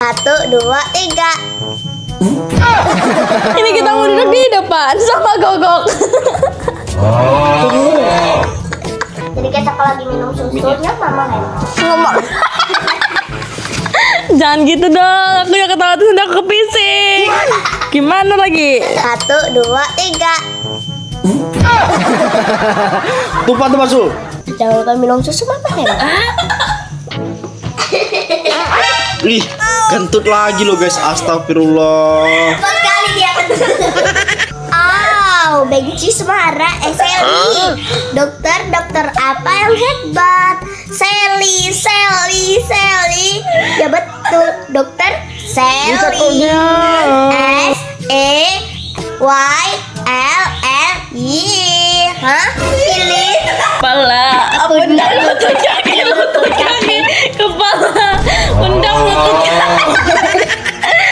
1, 2, 3. Ini kita mau duduk di depan sama Gogok. Jadi kita kalau lagi minum susunya mama Ngomong. Jangan gitu dong, aku yang ketawa tuh udah kepising. Gimana lagi? 1, 2, 3. Tumpah tuh Sul. Jangan lupa minum susu mama Ih, kentut lagi lo guys. Astagfirullah. Sekali dia kentut. Oh, benci Semara, Sally. Dokter apa yang hebat? Sally. Ya betul, dokter Sally. SEYLLI. Hah? Pilih. Kepala, undang lutut kaki, kepala, undang lutut kaki.